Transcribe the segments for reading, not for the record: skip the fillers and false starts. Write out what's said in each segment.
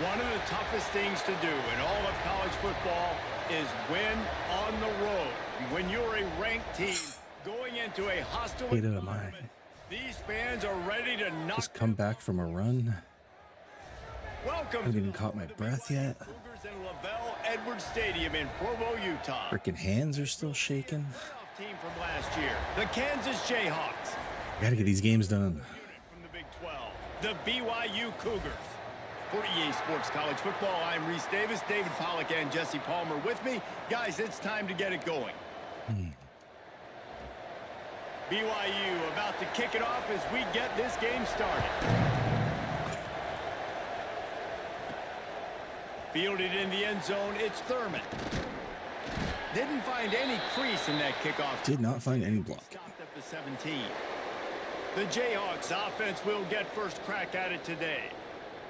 One of the toughest things to do in all of college football is win on the road. When you're a ranked team going into a hostile environment, these fans are ready to knock. Just come back from a run. Welcome. Haven't even caught my breath yet. Cougars in Lavelle Edwards Stadium in Provo, Utah. Freaking hands are still shaking. Team from last year, the Kansas Jayhawks. Gotta get these games done. From the Big 12, the BYU Cougars. For EA Sports College Football, I'm Reese Davis, David Pollack, and Jesse Palmer with me. Guys, it's time to get it going. BYU about to kick it off as we get this game started. Fielded in the end zone, it's Thurman. Didn't find any crease in that kickoff. Did not find any block. Stopped at the 17. The Jayhawks offense will get first crack at it today.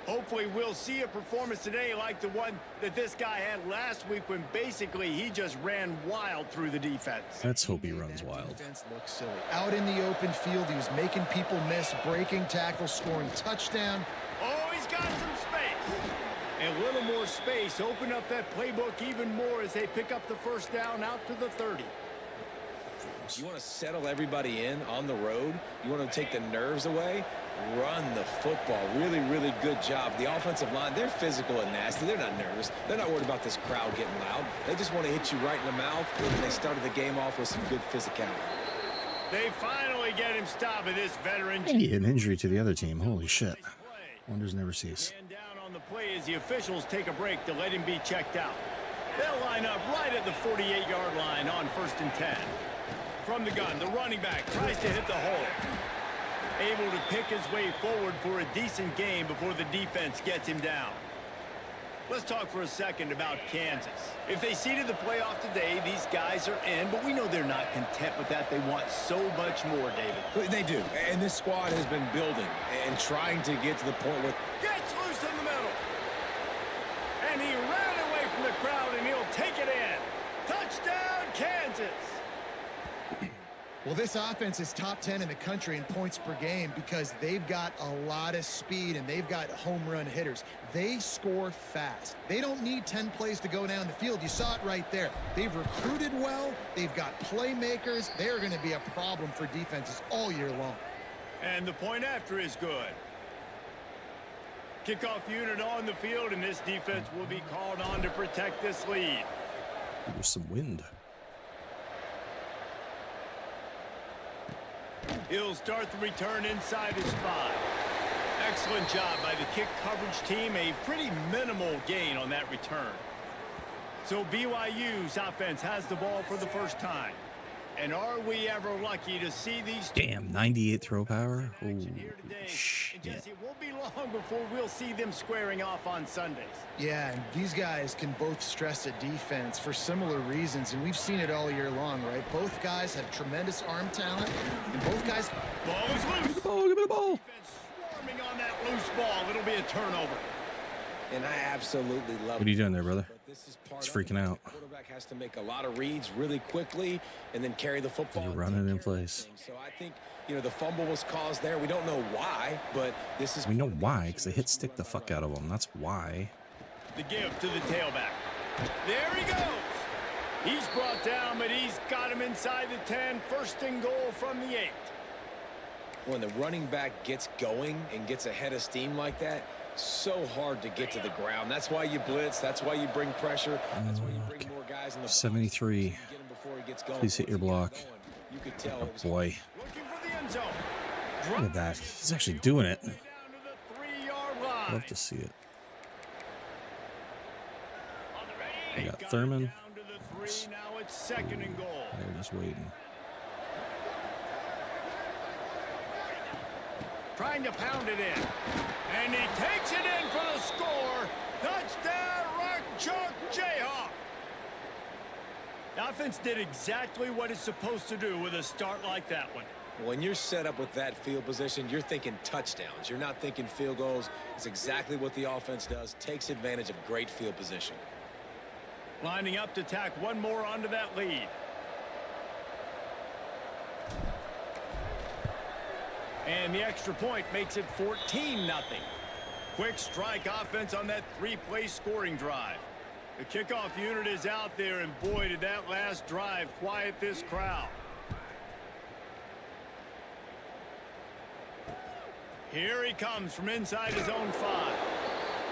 Hopefully we'll see a performance today like the one that this guy had last week when basically he just ran wild through the defense. Let's hope he runs wild. Defense looks silly. Out in the open field, he was making people miss, breaking tackles, scoring touchdown. Oh, he's got some space. A little more space. Open up that playbook even more as they pick up the first down out to the 30. You want to settle everybody in on the road. You want to take the nerves away. Run the football. Really, really good job. The offensive line, they're physical and nasty. They're not nervous. They're not worried about this crowd getting loud. They just want to hit you right in the mouth. And they started the game off with some good physicality. They finally get him stopped with this veteran. Hey, an injury to the other team. Holy shit. Wonders never cease. And down on the play as the officials take a break to let him be checked out. They'll line up right at the 48-yard line on 1st and 10. From the gun, the running back tries to hit the hole. Able to pick his way forward for a decent game before the defense gets him down. Let's talk for a second about Kansas. If they seeded the playoff today, these guys are in, but we know they're not content with that. They want so much more, David. They do, and this squad has been building and trying to get to the point where... Gets loose in the middle. And he ran away from the crowd, and he'll take it in. Touchdown, Kansas. Well, this offense is top 10 in the country in points per game because they've got a lot of speed and they've got home run hitters. They score fast. They don't need 10 plays to go down the field. You saw it right there. They've recruited well. They've got playmakers. They're going to be a problem for defenses all year long. And the point after is good. Kickoff unit on the field, and this defense will be called on to protect this lead. There's some wind. He'll start the return inside his 5. Excellent job by the kick coverage team. A pretty minimal gain on that return. So BYU's offense has the ball for the first time. And are we ever lucky to see these... Damn, 98 throw power. Holy shit. Jesse, it won't be long before we'll see them squaring off on Sundays. Yeah, and these guys can both stress a defense for similar reasons, and we've seen it all year long, right? Both guys have tremendous arm talent, and both guys... Ball is loose. Give me the ball, give me the ball. Defense swarming on that loose ball. It'll be a turnover. And I absolutely love it. What are you doing there, brother? This is part He's freaking out. The quarterback has to make a lot of reads really quickly and then carry the football. You're running in place. So I think, the fumble was caused there. We don't know why, but this is... We know why, because they hit stick the fuck out of him. That's why. The give to the tailback. There he goes. He's brought down, but he's got him inside the 10. 1st and goal from the 8. When the running back gets going and gets ahead of steam like that, so hard to get to the ground. That's why you blitz. That's why you bring pressure. That's why you bring more guys in the 73. Please hit your block. You could tell Oh boy. Looking for the end zone. Look at that. He's actually doing it. Down to the 3-yard line. Love to see it. We got Thurman. Down to the 3. Now it's 2nd and goal. They're just waiting. Trying to pound it in. And he takes it in for the score. Touchdown, Rock Chalk Jayhawk. The offense did exactly what it's supposed to do with a start like that one. When you're set up with that field position, you're thinking touchdowns. You're not thinking field goals. It's exactly what the offense does. Takes advantage of great field position. Lining up to tack one more onto that lead. And the extra point makes it 14-0. Quick strike offense on that three-play scoring drive. The kickoff unit is out there, and boy, did that last drive quiet this crowd. Here he comes from inside his own 5.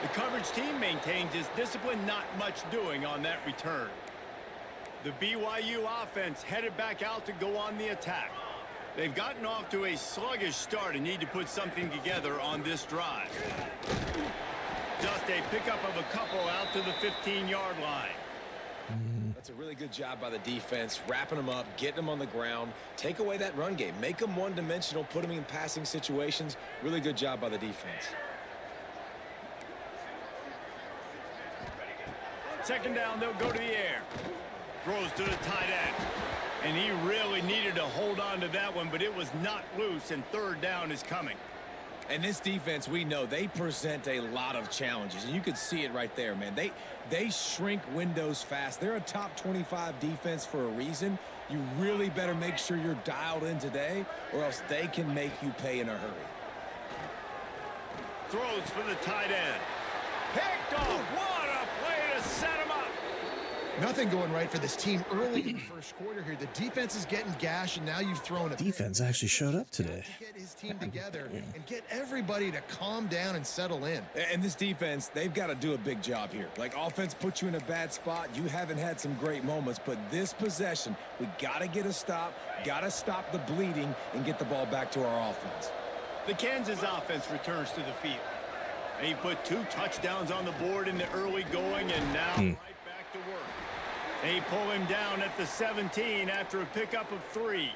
The coverage team maintains his discipline, not much doing on that return. The BYU offense headed back out to go on the attack. They've gotten off to a sluggish start and need to put something together on this drive. Just a pickup of a couple out to the 15-yard line. That's a really good job by the defense, wrapping them up, getting them on the ground, take away that run game, make them one-dimensional, put them in passing situations. Really good job by the defense. Second down, they'll go to the air. Throws to the tight end. And he really needed to hold on to that one, but it was not loose, and third down is coming. And this defense, we know, they present a lot of challenges. And you can see it right there, man. They shrink windows fast. They're a top 25 defense for a reason. You really better make sure you're dialed in today, or else they can make you pay in a hurry. Throws for the tight end. Picked off. What a play to set him up. Nothing going right for this team early in the first quarter here. The defense is getting gashed, and now you've thrown a Defense actually showed up today. Get his team together and get everybody to calm down and settle in. And this defense, they've got to do a big job here. Like, offense puts you in a bad spot. You haven't had some great moments, but this possession, we got to get a stop, got to stop the bleeding, and get the ball back to our offense. The Kansas offense returns to the field. He put 2 touchdowns on the board in the early going, and now right back to work. They pull him down at the 17 after a pickup of 3.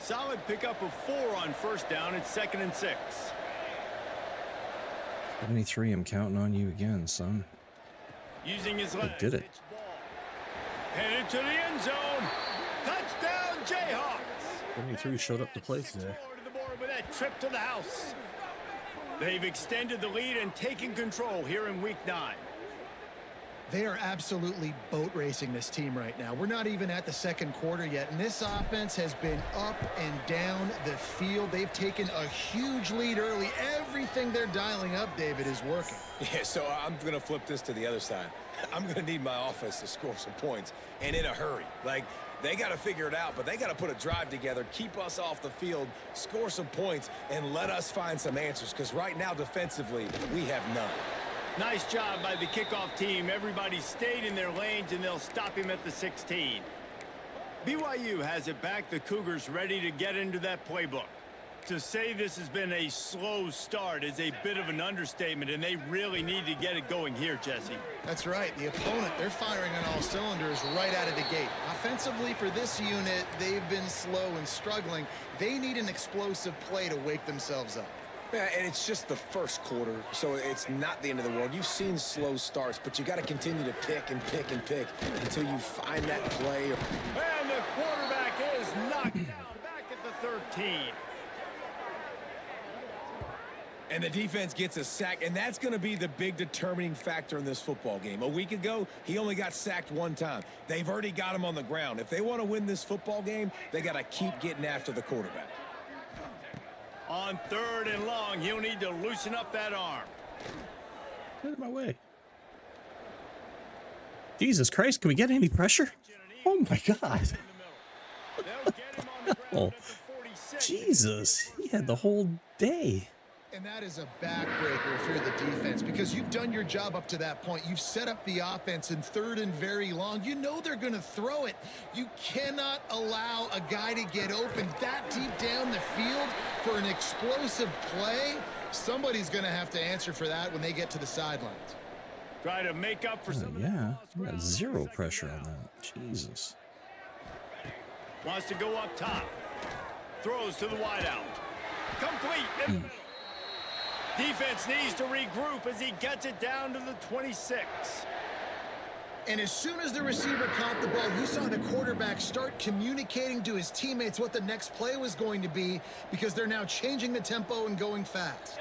Solid pickup of 4 on first down. It's 2nd and 6. 73, I'm counting on you again, son. Using his legs. Did it. Pitch ball. Headed to the end zone. Touchdown, Jayhawks. 73 showed up to play today. To the board with that trip to the house. They've extended the lead and taken control here in week 9. They are absolutely boat racing this team right now. We're not even at the second quarter yet, and this offense has been up and down the field. They've taken a huge lead early. Everything they're dialing up, David, is working. Yeah, so I'm going to flip this to the other side. I'm going to need my offense to score some points, and in a hurry. Like, they got to figure it out, but they got to put a drive together, keep us off the field, score some points, and let us find some answers, because right now, defensively, we have none. Nice job by the kickoff team. Everybody stayed in their lanes, and they'll stop him at the 16. BYU has it back. The Cougars ready to get into that playbook. To say this has been a slow start is a bit of an understatement, and they really need to get it going here, Jesse. That's right. The opponent, they're firing on all cylinders right out of the gate. Offensively for this unit, they've been slow and struggling. They need an explosive play to wake themselves up. Yeah, and it's just the first quarter, so it's not the end of the world. You've seen slow starts, but you got to continue to pick and pick and pick until you find that play. And the quarterback is knocked down back at the 13. And the defense gets a sack, and that's going to be the big determining factor in this football game. A week ago, he only got sacked 1 time. They've already got him on the ground. If they want to win this football game, they got to keep getting after the quarterback. On 3rd and long, he'll need to loosen up that arm. Get out of my way. Jesus Christ, can we get any pressure? Oh my God. Oh, Jesus, he had the whole day. And that is a backbreaker if you're the defense, because you've done your job up to that point. You've set up the offense in 3rd and very long. You know they're going to throw it. You cannot allow a guy to get open that deep down the field for an explosive play. Somebody's going to have to answer for that when they get to the sidelines. Try to make up for some. Yeah, we got 0 pressure on that. Jesus. Wants to go up top. Throws to the wideout. Complete in the middle. Defense needs to regroup as he gets it down to the 26. And as soon as the receiver caught the ball, you saw the quarterback start communicating to his teammates what the next play was going to be, because they're now changing the tempo and going fast.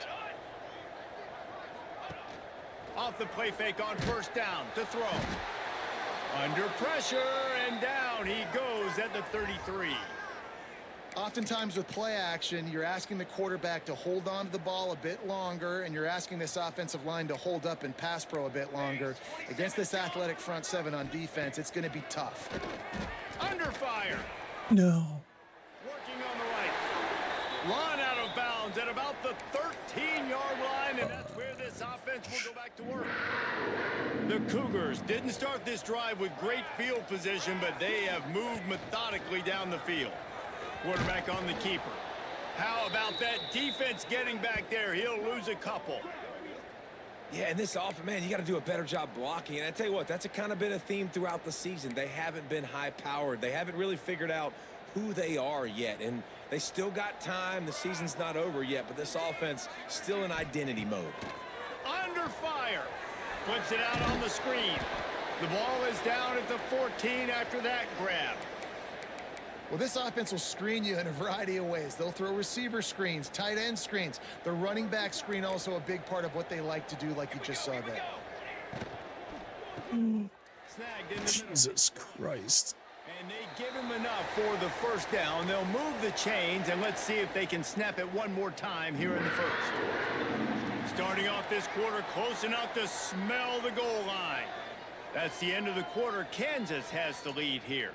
Off the play fake on first down to throw. Under pressure, and down he goes at the 33. Oftentimes with play action, you're asking the quarterback to hold on to the ball a bit longer, and you're asking this offensive line to hold up and pass pro a bit longer. Against this athletic front seven on defense, it's going to be tough. Under fire. No. Working on the right. Run out of bounds at about the 13-yard line, and that's where this offense will go back to work. The Cougars didn't start this drive with great field position, but they have moved methodically down the field. Quarterback on the keeper. How about that defense getting back there? He'll lose a couple. Yeah, and this offense, man, you got to do a better job blocking. And I tell you what, that's kind of been a theme throughout the season. They haven't been high-powered. They haven't really figured out who they are yet. And they still got time. The season's not over yet, but this offense still in identity mode. Under fire. Flips it out on the screen. The ball is down at the 14 after that grab. Well, this offense will screen you in a variety of ways. They'll throw receiver screens, tight end screens. The running back screen also a big part of what they like to do, like you just saw there. Snagged in the middle. Jesus Christ. And they give him enough for the first down. They'll move the chains, and let's see if they can snap it one more time here in the first. Starting off this quarter close enough to smell the goal line. That's the end of the quarter. Kansas has the lead here.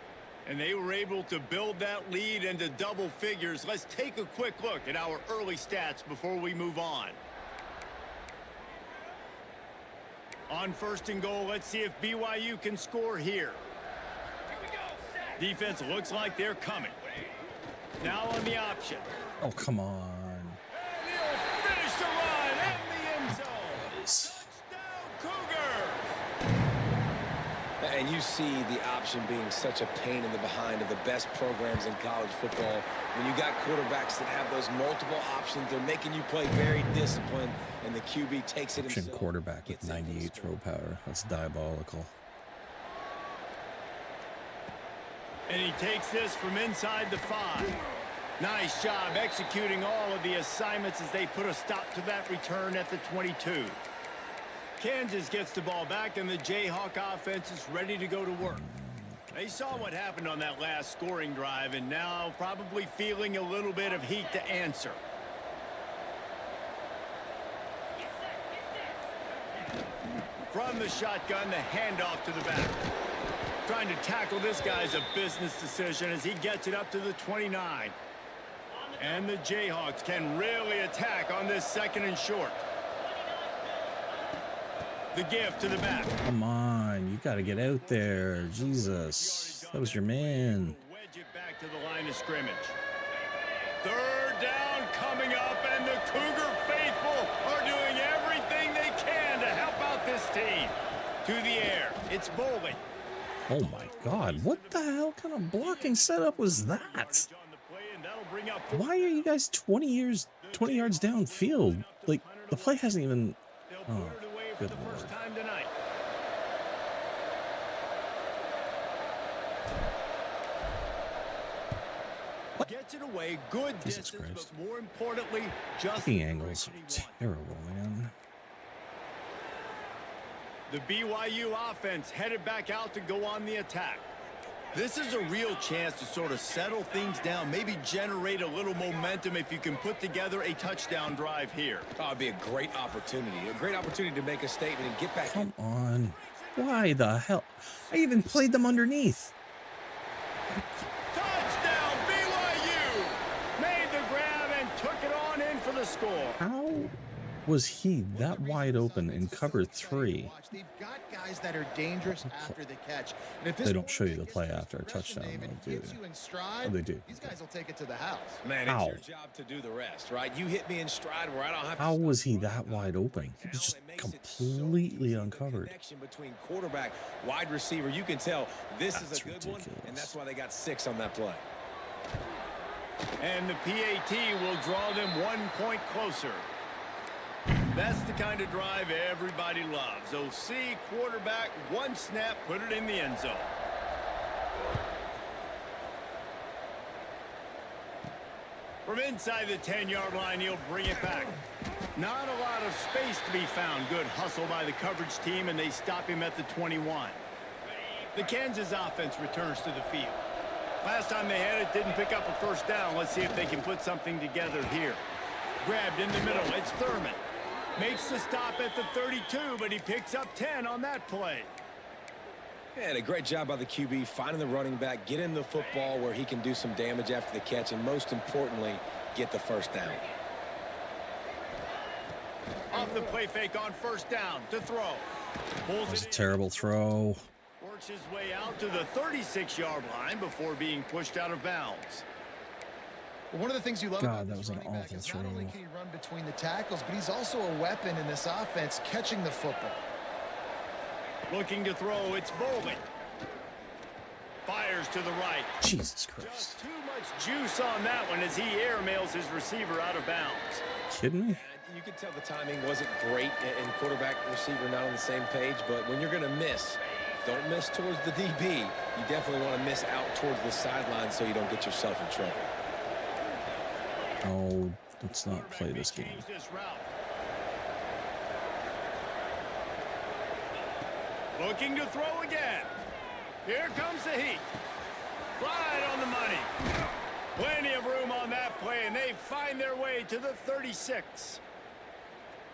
And they were able to build that lead into double figures. Let's take a quick look at our early stats before we move on. On first and goal, let's see if BYU can score here. Defense looks like they're coming. Now on the option. Oh, come on. And he'll finish the run in the end zone. Touchdown, Cougars! And you see the option being such a pain in the behind of the best programs in college football. When you got quarterbacks that have those multiple options, they're making you play very disciplined, and the QB takes it Option himself. quarterback with 98 throw power. That's diabolical. And he takes this from inside the 5. Nice job executing all of the assignments as they put a stop to that return at the 22. Kansas gets the ball back, and the Jayhawk offense is ready to go to work. They saw what happened on that last scoring drive, and now probably feeling a little bit of heat to answer. From the shotgun, the handoff to the back. Trying to tackle this guy's a business decision as he gets it up to the 29. And the Jayhawks can really attack on this second and short. The give to the back. Come on. You got to get out there. Jesus. That was your man. Wedge it back to the line of scrimmage. Third down coming up, and the Cougar faithful are doing everything they can to help out this team. To the air. It's Bowling. Oh, my God. What the hell kind of blocking setup was that? Why are you guys 20 yards downfield? Like, the play hasn't even... Oh, good Lord. What? Gets it away, good Jesus distance, Christ. but more importantly, just The angles are terrible, man. The BYU offense headed back out to go on the attack. This is a real chance to sort of settle things down, maybe generate a little momentum if you can put together a touchdown drive here. Oh, it'd be a great opportunity to make a statement and get back. Come on. Why the hell? I even played them underneath. Touchdown, BYU! Made the grab and took it on in for the score. How was he that wide open in cover 3? They've got guys that are dangerous after the catch. And if this They don't show you the play after a touchdown, though, do hits they? you in stride, Oh, they do. These guys will take it to the house. Man, How? it's your job to do the rest, right? You hit me in stride where I don't have to. How was he that wide open? He was just completely uncovered. Connection between quarterback, wide receiver. You can tell this is That's a good one, ridiculous. and that's why they got 6 on that play. And the PAT will draw them 1 point closer. That's the kind of drive everybody loves. OC, quarterback, one snap, put it in the end zone. From inside the 10-yard line, he'll bring it back. Not a lot of space to be found. Good hustle by the coverage team, and they stop him at the 21. The Kansas offense returns to the field. Last time they had it, didn't pick up a first down. Let's see if they can put something together here. Grabbed in the middle. It's Thurman. Makes the stop at the 32, but he picks up 10 on that play. And a great job by the QB finding the running back, getting the football where he can do some damage after the catch, and most importantly, get the first down. Off the play fake on first down to throw. That was a terrible throw. Works his way out to the 36-yard line before being pushed out of bounds. Well, one of the things you love God, about that this was an running back awful is not throw. only can he run between the tackles, but he's also a weapon in this offense, catching the football. Looking to throw, it's Bowman. Fires to the right. Jesus Christ. Just too much juice on that one as he airmails his receiver out of bounds. Kidding me? You could tell the timing wasn't great and quarterback and receiver not on the same page, but when you're going to miss, don't miss towards the DB. You definitely want to miss out towards the sideline so you don't get yourself in trouble. Oh, let's not play this game. Looking to throw again. Here comes the heat. Right on the money. Plenty of room on that play, and they find their way to the 36.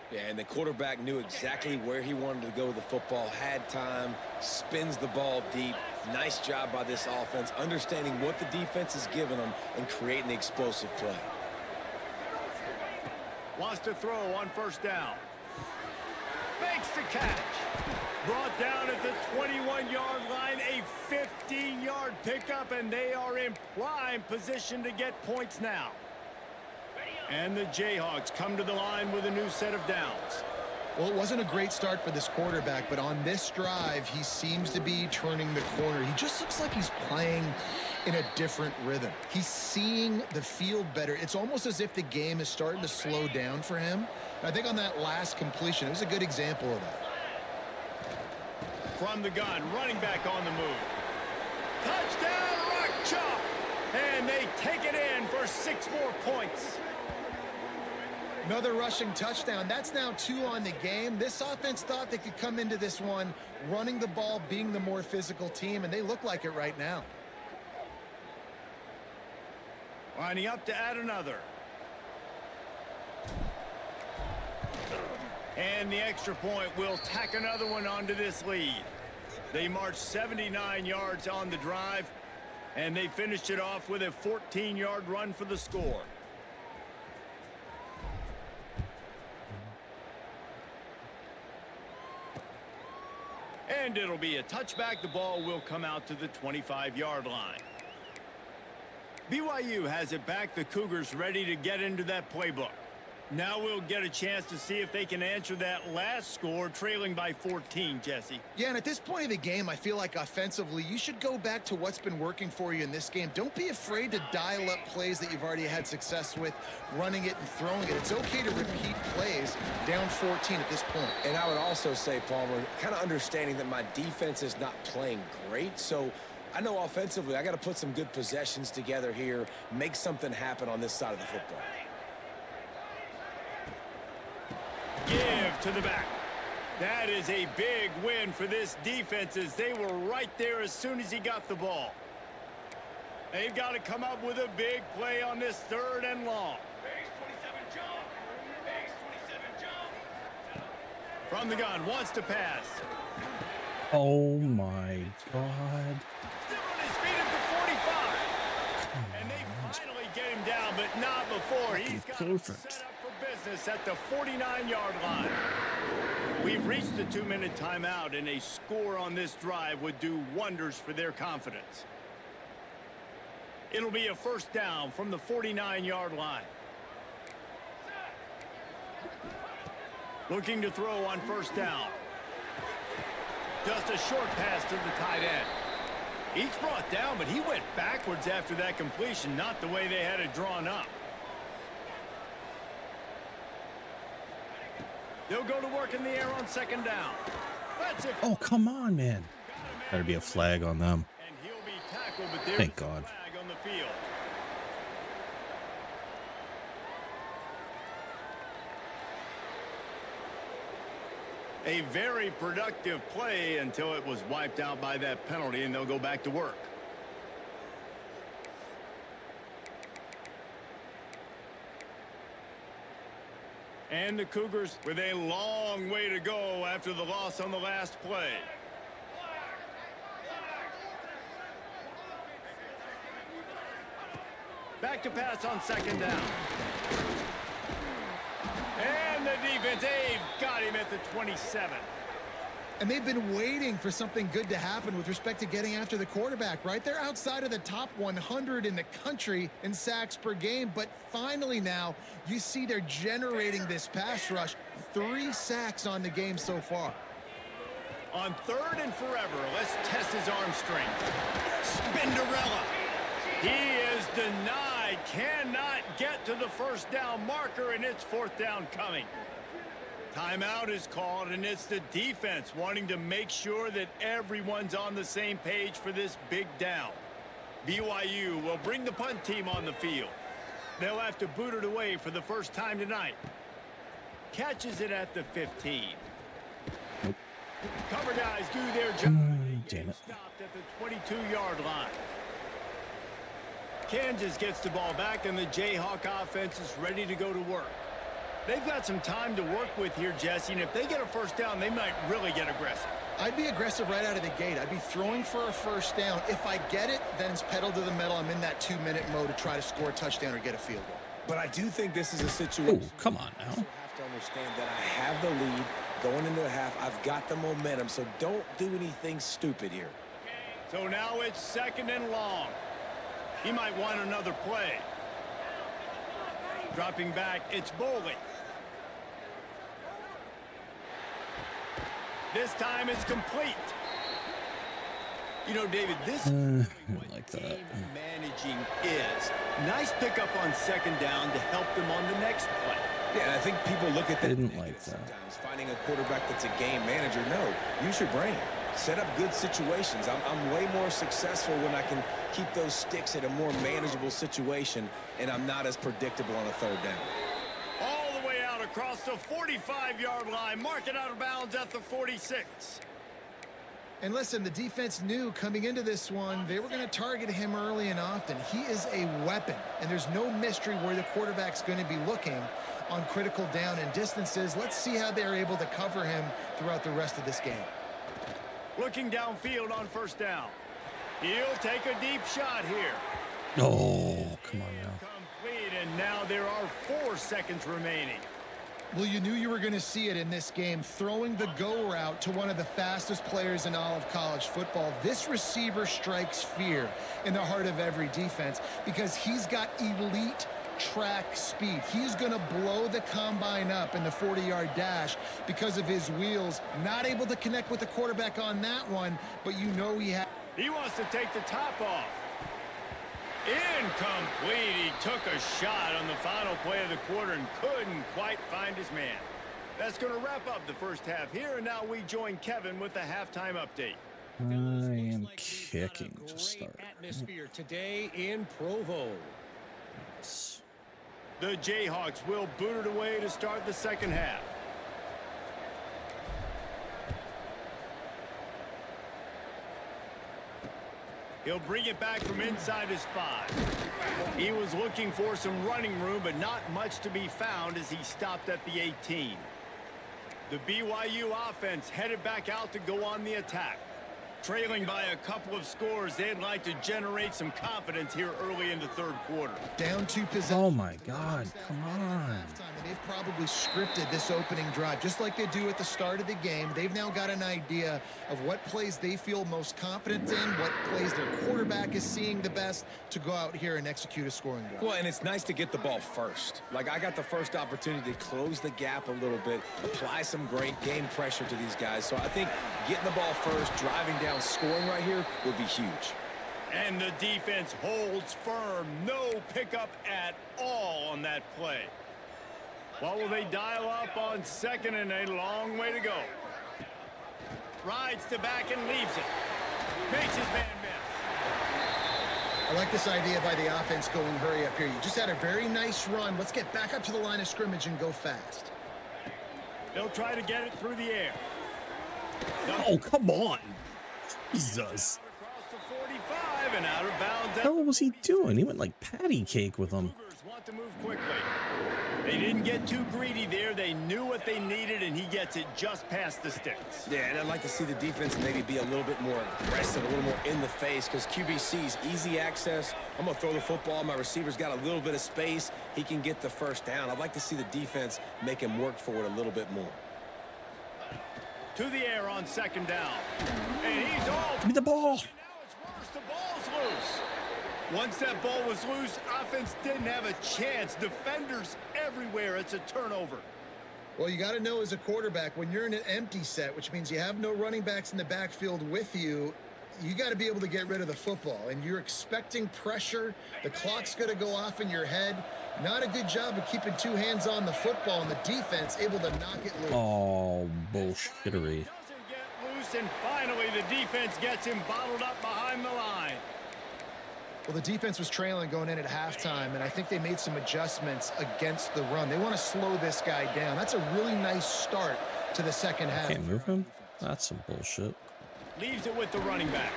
Yeah, and the quarterback knew exactly where he wanted to go with the football, had time, spins the ball deep. Nice job by this offense, understanding what the defense is giving them and creating the explosive play. Wants to throw on first down. Makes the catch. Brought down at the 21-yard line, a 15-yard pickup, and they are in prime position to get points now. And the Jayhawks come to the line with a new set of downs. Well, it wasn't a great start for this quarterback, but on this drive, he seems to be turning the corner. He just looks like he's playing in a different rhythm. He's seeing the field better. It's almost as if the game is starting to slow down for him. I think on that last completion, it was a good example of that. From the gun, running back on the move. Touchdown, Rock Chalk! And they take it in for 6 more points. Another rushing touchdown. That's now 2 on the game. This offense thought they could come into this one running the ball, being the more physical team, and they look like it right now. Lining up to add another. And the extra point will tack another one onto this lead. They marched 79 yards on the drive, and they finished it off with a 14-yard run for the score. And it'll be a touchback. The ball will come out to the 25-yard line. BYU has it back. The Cougars ready to get into that playbook. Now we'll get a chance to see if they can answer that last score, trailing by 14, Jesse. Yeah, and at this point of the game, I feel like offensively, you should go back to what's been working for you in this game. Don't be afraid to dial up plays that you've already had success with, running it and throwing it. It's okay to repeat plays down 14 at this point. And I would also say, Palmer, kind of understanding that my defense is not playing great, so I know offensively I got to put some good possessions together here, make something happen on this side of the football. Give to the back. That is a big win for this defense as they were right there as soon as he got the ball. They've got to come up with a big play on this 3rd and long. From the gun, wants to pass. Oh my God. Still on his feet at the 45. And they finally get him down, but not before. He's got it set up for business at the 49-yard line. We've reached the 2-minute timeout, and a score on this drive would do wonders for their confidence. It'll be a first down from the 49-yard line. Looking to throw on first down. Just a short pass to the tight end. He's brought down, but he went backwards after that completion, not the way they had it drawn up. They'll go to work in the air on 2nd down. That's it. Oh, come on, man. Better be a flag on them. And he'll be tackled, but there's Thank a God. flag on the field. A very productive play until it was wiped out by that penalty, and they'll go back to work. And the Cougars with a long way to go after the loss on the last play. Back to pass on second down. And the defense, they've got him at the 27. And they've been waiting for something good to happen with respect to getting after the quarterback, right? They're outside of the top 100 in the country in sacks per game, but finally now you see they're generating this pass rush. 3 sacks on the game so far. On third and forever, let's test his arm strength. Spinderella. He is denied, cannot get to the first down marker, and it's fourth down coming. Timeout is called, and it's the defense wanting to make sure that everyone's on the same page for this big down. BYU will bring the punt team on the field. They'll have to boot it away for the first time tonight. Catches it at the 15. Nope. Cover guys do their job. Damn it. Stopped at the 22-yard line. Kansas gets the ball back, and the Jayhawk offense is ready to go to work. They've got some time to work with here, Jesse, and if they get a first down, they might really get aggressive. I'd be aggressive right out of the gate. I'd be throwing for a first down. If I get it, then it's pedal to the metal. I'm in that 2-minute mode to try to score a touchdown or get a field goal. But I do think this is a situation. Oh, come on now. You have to understand that I have the lead going into the half. I've got the momentum, so don't do anything stupid here. So now it's second and long. He might want another play. Dropping back, it's Boley. This time it's complete. You know, David, this is what like that. game managing is. Nice pickup on second down to help them on the next play. Yeah, and I think people look at that. Didn't like that. Sometimes finding a quarterback that's a game manager. No, use your brain. Set up good situations. I'm way more successful when I can keep those sticks at a more manageable situation, and I'm not as predictable on a third down. All the way out across the 45-yard line. Mark it out of bounds at the 46. And listen, the defense knew coming into this one, they were going to target him early and often. He is a weapon, and there's no mystery where the quarterback's going to be looking on critical down and distances. Let's see how they're able to cover him throughout the rest of this game. Looking downfield on first down. He'll take a deep shot here. Oh, come on now. Complete, and now there are 4 seconds remaining. Well, you knew you were going to see it in this game, throwing the go route to one of the fastest players in all of college football. This receiver strikes fear in the heart of every defense because he's got elite track speed. He's going to blow the combine up in the 40-yard dash because of his wheels. Not able to connect with the quarterback on that one, but you know He wants to take the top off. Incomplete. He took a shot on the final play of the quarter and couldn't quite find his man. That's going to wrap up the first half here, and now we join Kevin with the halftime update. I am kicking to start. Atmosphere today in Provo. The Jayhawks will boot it away to start the second half. He'll bring it back from inside his 5. He was looking for some running room, but not much to be found as he stopped at the 18. The BYU offense headed back out to go on the attack. Trailing by a couple of scores, they'd like to generate some confidence here early in the third quarter. down 2 possessions. Oh my God, come on. They've probably scripted this opening drive just like they do at the start of the game. They've now got an idea of what plays they feel most confident in, what plays their quarterback is seeing the best to go out here and execute a scoring drive. Well, and it's nice to get the ball first. Like, I got the first opportunity to close the gap a little bit, apply some great game pressure to these guys. So I think getting the ball first, driving down, scoring right here would be huge. And the defense holds firm. No pickup at all on that play. What will they dial up on second and a long way to go? Rides to back and leaves it. Makes his man miss. I like this idea by the offense going hurry up here. You just had a very nice run. Let's get back up to the line of scrimmage and go fast. They'll try to get it through the air. Oh, come on. Jesus. Across the 45 and out of bounds. What the hell was he doing? He went like patty cake with him. Cougars want to move quickly. They didn't get too greedy there. They knew what they needed, and he gets it just past the sticks. Yeah, and I'd like to see the defense maybe be a little bit more aggressive, a little more in the face, because QBC's easy access. I'm going to throw the football. My receiver's got a little bit of space. He can get the first down. I'd like to see the defense make him work for it a little bit more. To the air on second down. And he's all... Give me the ball. Now it's worse. The ball's loose. Once that ball was loose, offense didn't have a chance. Defenders everywhere. It's a turnover. Well, you got to know as a quarterback, when you're in an empty set, which means you have no running backs in the backfield with you, you got to be able to get rid of the football. And you're expecting pressure. The clock's going to go off in your head. Not a good job of keeping two hands on the football, and the defense able to knock it loose. Oh, bullshittery. Doesn't get loose, and finally the defense gets him bottled up behind the line. Well, the defense was trailing going in at halftime, and I think they made some adjustments against the run. They want to slow this guy down. That's a really nice start to the second half. Can't move him? That's some bullshit. Leaves it with the running back.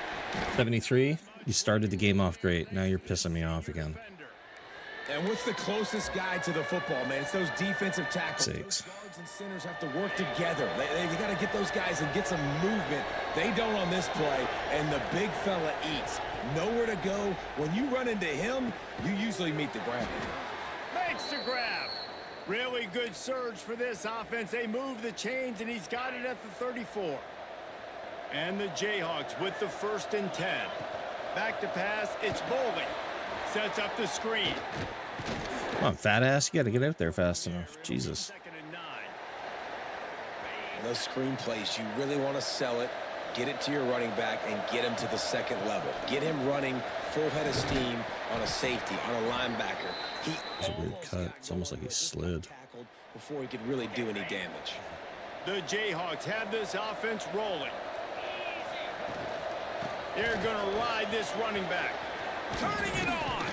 73, you started the game off great. Now you're pissing me off again. And what's the closest guy to the football, man? It's those defensive tackles. Sakes. Those guards and centers have to work together. They got to get those guys and get some movement. They don't on this play, and the big fella eats. Nowhere to go. When you run into him, you usually meet the ground. Makes the grab. Really good surge for this offense. They move the chains, and he's got it at the 34. And the Jayhawks with the 1st and 10. Back to pass. It's Bowling. Sets up the screen. Come on, fat ass. You got to get out there fast enough. Jesus. 2nd and 9. In those screen plays, you really want to sell it, get it to your running back, and get him to the second level. Get him running full head of steam on a safety, on a linebacker. It's a weird cut. It's almost like he slid. Tackled before he could really do any damage. The Jayhawks have this offense rolling. They're going to ride this running back. Turning it on.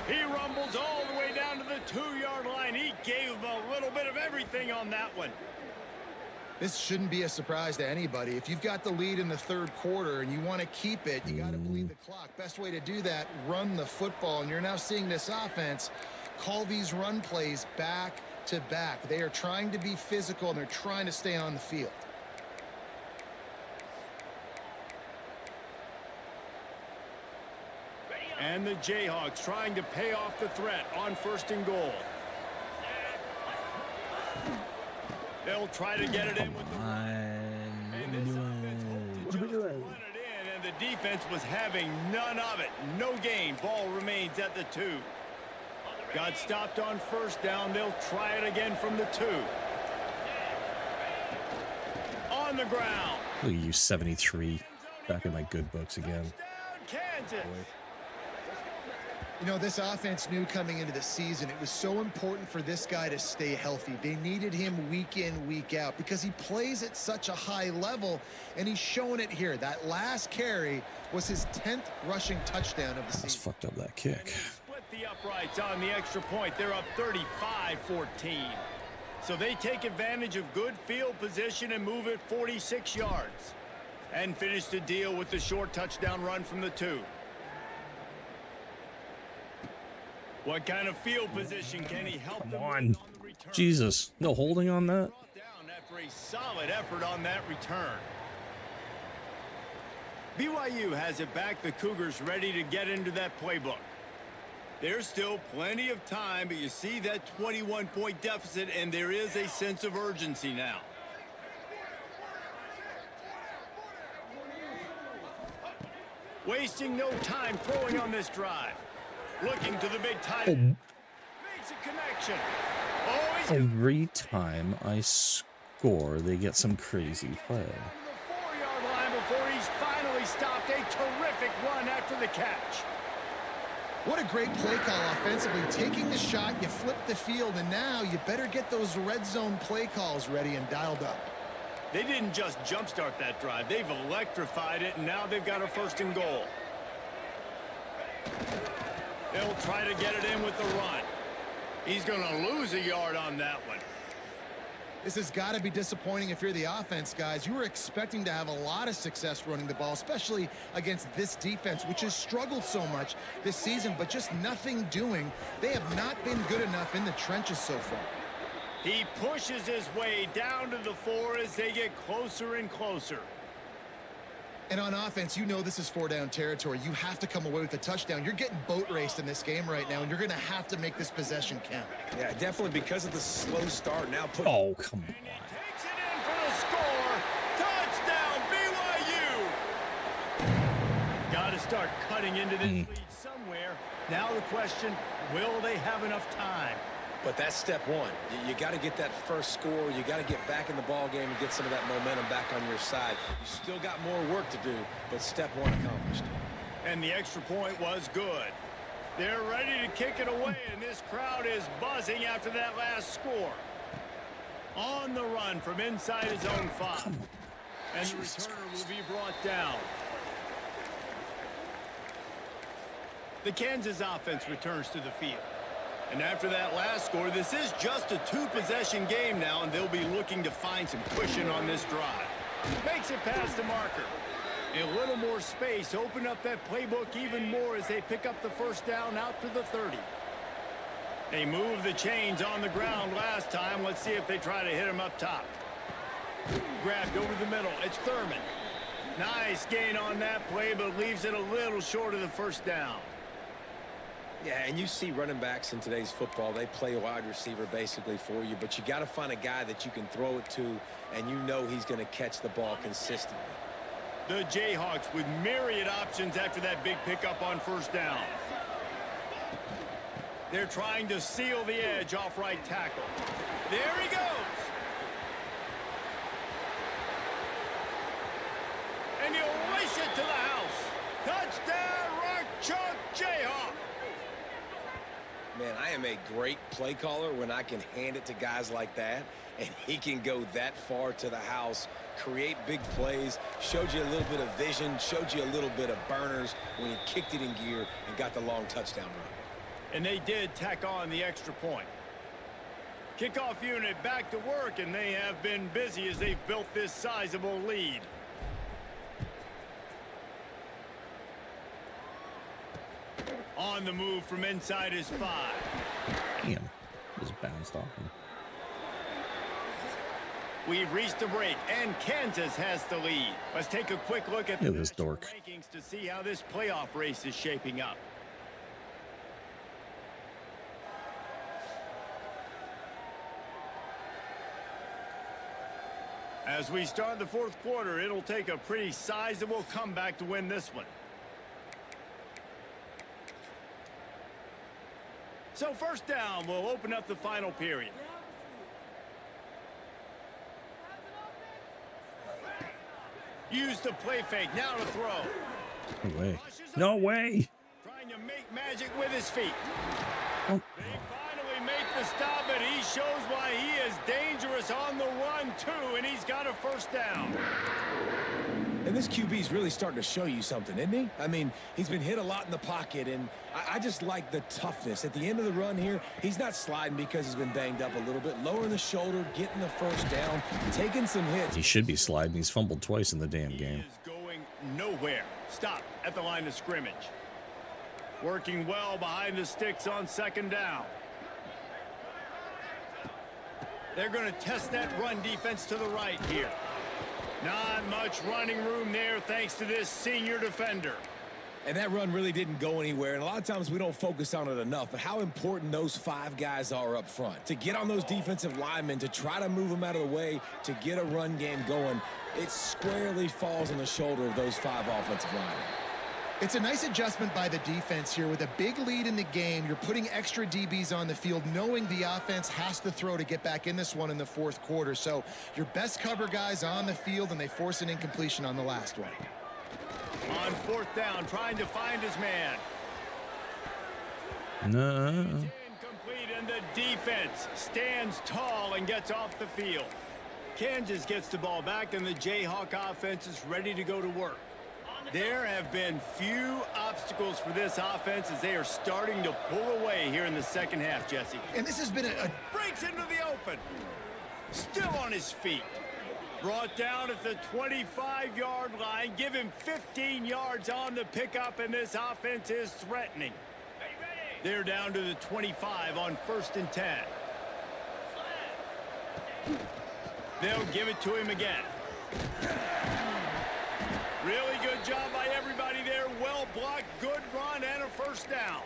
He rumbles all the way down to the 2-yard line. He gave him a little bit of everything on that one. This shouldn't be a surprise to anybody. If you've got the lead in the 3rd quarter and you want to keep it, you got to bleed the clock. Best way to do that, run the football. And you're now seeing this offense call these run plays back to back. They are trying to be physical, and they're trying to stay on the field. And the Jayhawks trying to pay off the threat on 1st and goal. They'll try to get it in with the run. And this offense hoped to just run it in, and the defense was having none of it. No gain. Ball remains at the 2. Got stopped on 1st down. They'll try it again from the 2. On the ground. Look at you, 73. Back in my good books again. Touchdown, Kansas. You know, this offense knew coming into the season it was so important for this guy to stay healthy. They needed him week in, week out, because he plays at such a high level, and he's showing it here. That last carry was his 10th rushing touchdown of the season. That's fucked up, that kick. Split the uprights on the extra point. They're up 35-14. So they take advantage of good field position and move it 46 yards. And finish the deal with the short touchdown run from the 2. What kind of field position can he help them on. with on the return? Jesus. No holding on that? Brought down after a solid effort on that return. BYU has it back. The Cougars ready to get into that playbook. There's still plenty of time, but you see that 21-point deficit, and there is a sense of urgency now. Wasting no time throwing on this drive. Looking to the big tight end. Makes a connection. Oh, he's Every time I score, they get some crazy play. the 4-yard line before he's finally stopped. A terrific run after the catch. What a great play call offensively. Taking the shot, you flip the field, and now you better get those red zone play calls ready and dialed up. They didn't just jumpstart that drive. They've electrified it, and now they've got a 1st and goal. They'll try to get it in with the run. He's going to lose a yard on that one. This has got to be disappointing if you're the offense, guys. You were expecting to have a lot of success running the ball, especially against this defense, which has struggled so much this season, but just nothing doing. They have not been good enough in the trenches so far. He pushes his way down to the 4 as they get closer and closer. And on offense, you know this is 4-down territory. You have to come away with a touchdown. You're getting boat raced in this game right now, and you're going to have to make this possession count. Yeah, definitely because of the slow start. Now put. Oh, come And he on. takes it in for the score. Touchdown, BYU! Got to start cutting into this lead somewhere. Now the question, will they have enough time? But that's step one. You got to get that first score. You got to get back in the ball game and get some of that momentum back on your side. You still got more work to do, but step one accomplished. And the extra point was good. They're ready to kick it away, and this crowd is buzzing after that last score. On the run from inside his own 5. And the returner will be brought down. The Kansas offense returns to the field. And after that last score, this is just a 2-possession game now, and they'll be looking to find some cushion on this drive. Makes it past the marker. A little more space, open up that playbook even more as they pick up the first down out to the 30. They moved the chains on the ground last time. Let's see if they try to hit him up top. Grabbed over the middle. It's Thurman. Nice gain on that play, but leaves it a little short of the first down. Yeah, and you see running backs in today's football, they play wide receiver basically for you, but you got to find a guy that you can throw it to, and you know he's going to catch the ball consistently. The Jayhawks with myriad options after that big pickup on first down. They're trying to seal the edge off right tackle. There he goes. And he'll race it to the house. Touchdown, Rock Chalk Jayhawk. Man, I am a great play caller when I can hand it to guys like that, and he can go that far to the house, create big plays, showed you a little bit of vision, showed you a little bit of burners when he kicked it in gear and got the long touchdown run. And they did tack on the extra point. Kickoff unit back to work, and they have been busy as they've built this sizable lead. On the move from inside his 5. Damn. Just bounced off him. We've reached a break, and Kansas has the lead. Let's take a quick look at the This dork. rankings to see how this playoff race is shaping up. As we start the fourth quarter, it'll take a pretty sizable comeback to win this one. So first down will open up the final period. Use the play fake, now to throw. No way. No way. Trying to make magic with his feet. Oh. They finally make the stop, but he shows why he is dangerous on the run, too, and he's got a first down. And this QB's really starting to show you something, isn't he? I mean, he's been hit a lot in the pocket, and I just like the toughness. At the end of the run here, he's not sliding because he's been banged up a little bit. Lowering the shoulder, getting the first down, taking some hits. He should be sliding. He's fumbled twice in the damn game. He is going nowhere. Stop at the line of scrimmage. Working well behind the sticks on second down. They're going to test that run defense to the right here. Not much running room there thanks to this senior defender. And that run really didn't go anywhere, and a lot of times we don't focus on it enough, but how important those 5 guys are up front. To get on those defensive linemen, to try to move them out of the way, to get a run game going, it squarely falls on the shoulder of those 5 offensive linemen. It's a nice adjustment by the defense here. With a big lead in the game, you're putting extra DBs on the field, knowing the offense has to throw to get back in this one in the fourth quarter. So your best cover guys on the field, and they force an incompletion on the last one. On fourth down, trying to find his man. No. Incomplete, and the defense stands tall and gets off the field. Kansas gets the ball back, and the Jayhawk offense is ready to go to work. There have been few obstacles for this offense as they are starting to pull away here in the second half, Jesse. And this has been a Breaks into the open. Still on his feet. Brought down at the 25-yard line. Give him 15 yards on the pickup, and this offense is threatening. They're down to the 25 on 1st and 10. They'll give it to him again. Really good job by everybody there. Well blocked, good run, and a first down.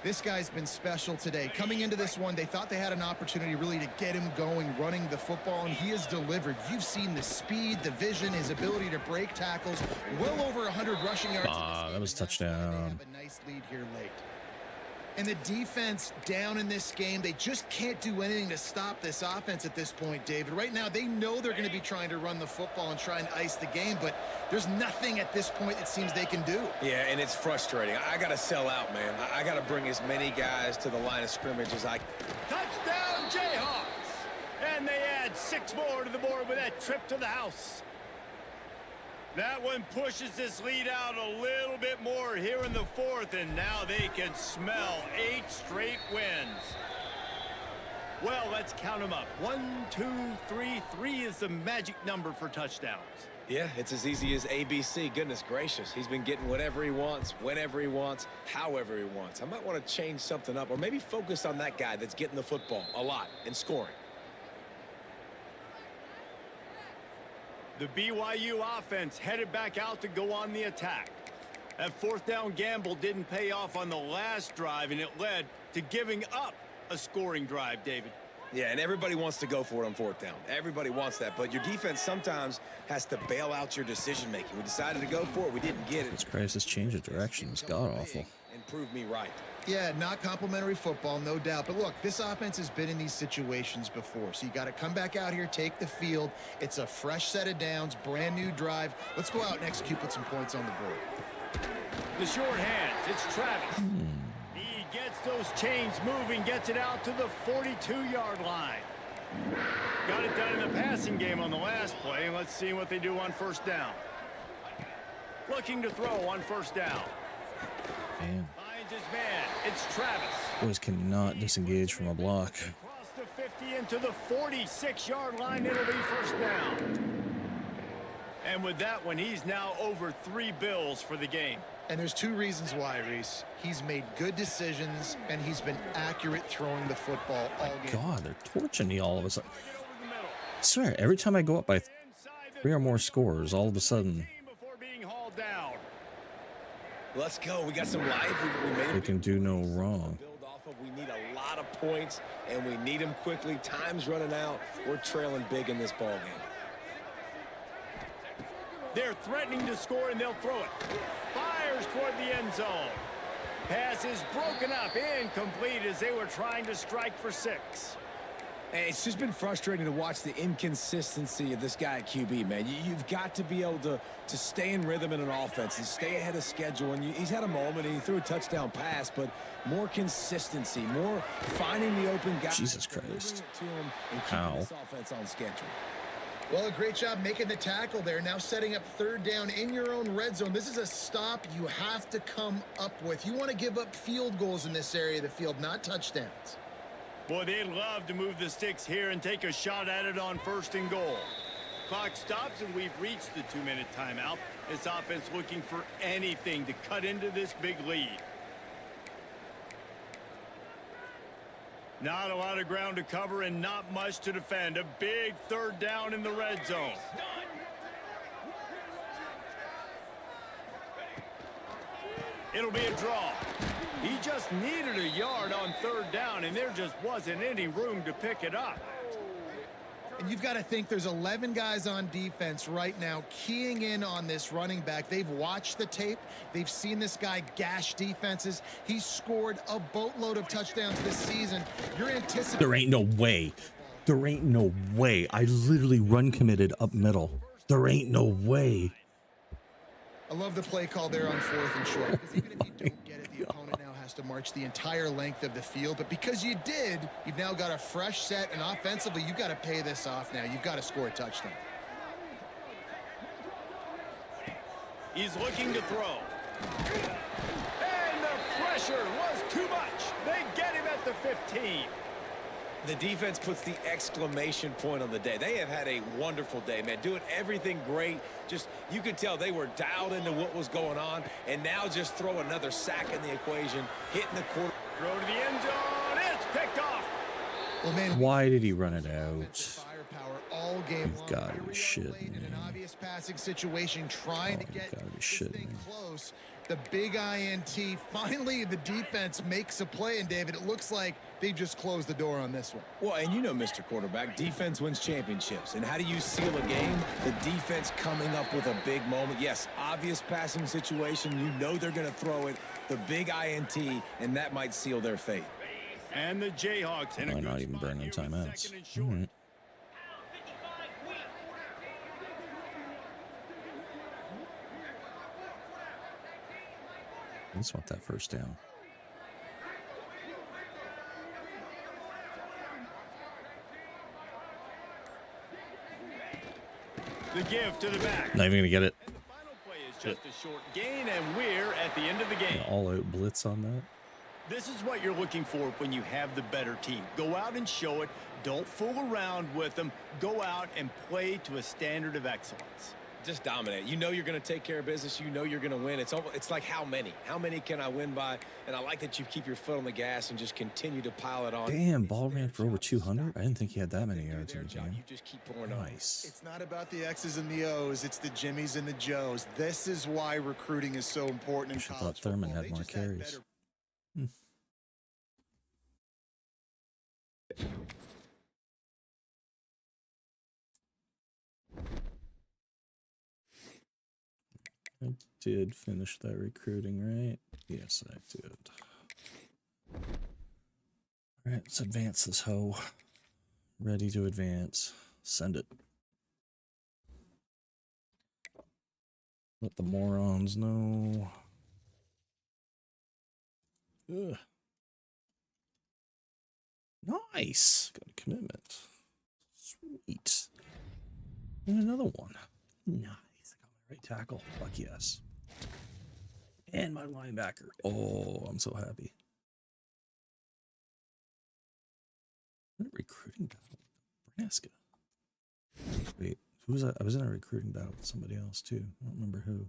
This guy's been special today. Coming into this one, they thought they had an opportunity really to get him going, running the football, and he has delivered. You've seen the speed, the vision, his ability to break tackles. Well over 100 rushing yards. That was a touchdown. They have a nice lead here late. And the defense down in this game, they just can't do anything to stop this offense at this point, David. Right now, they know they're going to be trying to run the football and try and ice the game, but there's nothing at this point it seems they can do. Yeah, and it's frustrating. I got to sell out, man. I got to bring as many guys to the line of scrimmage as I can. Touchdown, Jayhawks! And they add 6 more to the board with that trip to the house. That one pushes this lead out a little bit more here in the 4th, and now they can smell 8 straight wins. Well, let's count them up. 1, 2, 3. 3 is the magic number for touchdowns. Yeah, it's as easy as ABC. Goodness gracious. He's been getting whatever he wants, whenever he wants, however he wants. I might want to change something up or maybe focus on that guy that's getting the football a lot and scoring. The BYU offense headed back out to go on the attack. That 4th down gamble didn't pay off on the last drive, and it led to giving up a scoring drive, David. Yeah, and everybody wants to go for it on 4th down. Everybody wants that, but your defense sometimes has to bail out your decision-making. We decided to go for it. We didn't get it. This Christ's change of direction is god-awful. And prove me right. Yeah, not complimentary football, no doubt. But look, this offense has been in these situations before. So you got to come back out here, take the field. It's a fresh set of downs, brand new drive. Let's go out and execute with some points on the board. The short hands, it's Travis. He gets those chains moving, gets it out to the 42-yard line. Got it done in the passing game on the last play, and let's see what they do on 1st down. Looking to throw on 1st down. Man. Finds his man. It's Travis. Boys cannot disengage from a block. Across the 50 into the 46-yard line. It'll be 1st down. And with that one, he's now over 3 bills for the game. And there's 2 reasons why, Reese. He's made good decisions, and he's been accurate throwing the football all game. God, they're torching me all of a sudden. I swear, every time I go up by 3 or more scores, all of a sudden Let's go. We got some life. We made they can do no wrong. Build off of. We need a lot of points, and we need them quickly. Time's running out. We're trailing big in this ball game. They're threatening to score, and they'll throw it. Fires toward the end zone. Pass is broken up, incomplete as they were trying to strike for 6. Hey, it's just been frustrating to watch the inconsistency of this guy at QB, man. You've got to be able to stay in rhythm in an offense and stay ahead of schedule. And he's had a moment, and he threw a touchdown pass, but more consistency, more finding the open guy. Jesus Christ. How? This offense on schedule. Well, a great job making the tackle there. Now setting up 3rd down in your own red zone. This is a stop you have to come up with. You want to give up field goals in this area of the field, not touchdowns. Boy, they'd love to move the sticks here and take a shot at it on 1st and goal. Clock stops, and we've reached the 2-minute timeout. This offense looking for anything to cut into this big lead. Not a lot of ground to cover and not much to defend. A big 3rd down in the red zone. It'll be a draw. He just needed a yard on 3rd down, and there just wasn't any room to pick it up. And you've got to think there's 11 guys on defense right now keying in on this running back. They've watched the tape. They've seen this guy gash defenses. He's scored a boatload of touchdowns this season. You're anticipating. There ain't no way. There ain't no way. I literally run committed up middle. There ain't no way. I love the play call there on 4th and short. Because even if you don't get it, the opponent now has to march the entire length of the field. But because you did, you've now got a fresh set, and offensively, you've got to pay this off now. You've got to score a touchdown. He's looking to throw. And the pressure was too much. They get him at the 15. The defense puts the exclamation point on the day. They have had a wonderful day, man. Doing everything great. Just, you could tell they were dialed into what was going on. And now just throw another sack in the equation. Hitting the quarter. Throw to the end zone. It's picked off. Well, man, Why did he run it out? firepower all game You've long. got to Here be we are shitting late in me. an obvious passing situation, trying to you've get gotta be this shitting thing me. close. The big INT. Finally, the defense makes a play, and David, it looks like they just closed the door on this one. Well, and you know, Mr. Quarterback, defense wins championships. And how do you seal a game? The defense coming up with a big moment. Yes, obvious passing situation. You know they're going to throw it. The big INT, and that might seal their fate. And the Jayhawks in a Why good not even spot burning here with timeouts? second and short. All right. I just want that first down. The give to the back. Not even gonna get it. And the final play is just a short gain, and we're at the end of the game. An all-out blitz on that. This is what you're looking for when you have the better team. Go out and show it. Don't fool around with them. Go out and play to a standard of excellence. Just dominate. You know you're going to take care of business. You know you're going to win. It's like how many? How many can I win by? And I like that you keep your foot on the gas and just continue to pile it on. Damn, ball ran for over 200. I didn't think he had that many yards in the Job. game. You just keep pouring on. Nice. It's not about the X's and the O's. It's the Jimmies and the Joes. This is why recruiting is so important in Should college thought Thurman football. had They more just had carries. better- I did finish that recruiting, right? Yes, I did. All right, let's advance this hoe. Ready to advance. Send it. Let the morons know. Ugh. Nice. Got a commitment. Sweet. And another one. Nice. I got my right tackle. Fuck yes. And my linebacker. Oh, I'm so happy. I'm in a recruiting battle with Nebraska. Wait, who was I? I was in a recruiting battle with somebody else too. I don't remember who.